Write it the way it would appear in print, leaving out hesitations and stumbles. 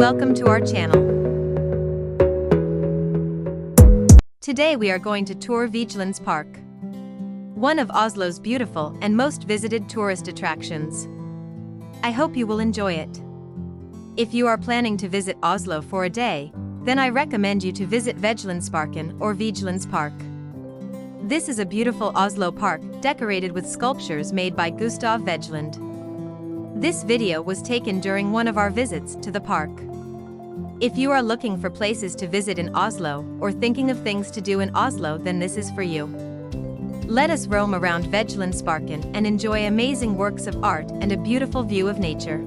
welcome to our channel. Today we are going to tour Vigelands Park, one of Oslo's beautiful and most visited tourist attractions. I hope you will enjoy it. If you are planning to visit Oslo for a day, then I recommend you to visit Vegelandsparken or Vigelands Park. This is a beautiful Oslo park decorated with sculptures made by Gustav Vegeland. This video was taken during one of our visits to the park. If you are looking for places to visit in Oslo or thinking of things to do in Oslo, then this is for you. Let us roam around Vigelandsparken and enjoy amazing works of art and a beautiful view of nature.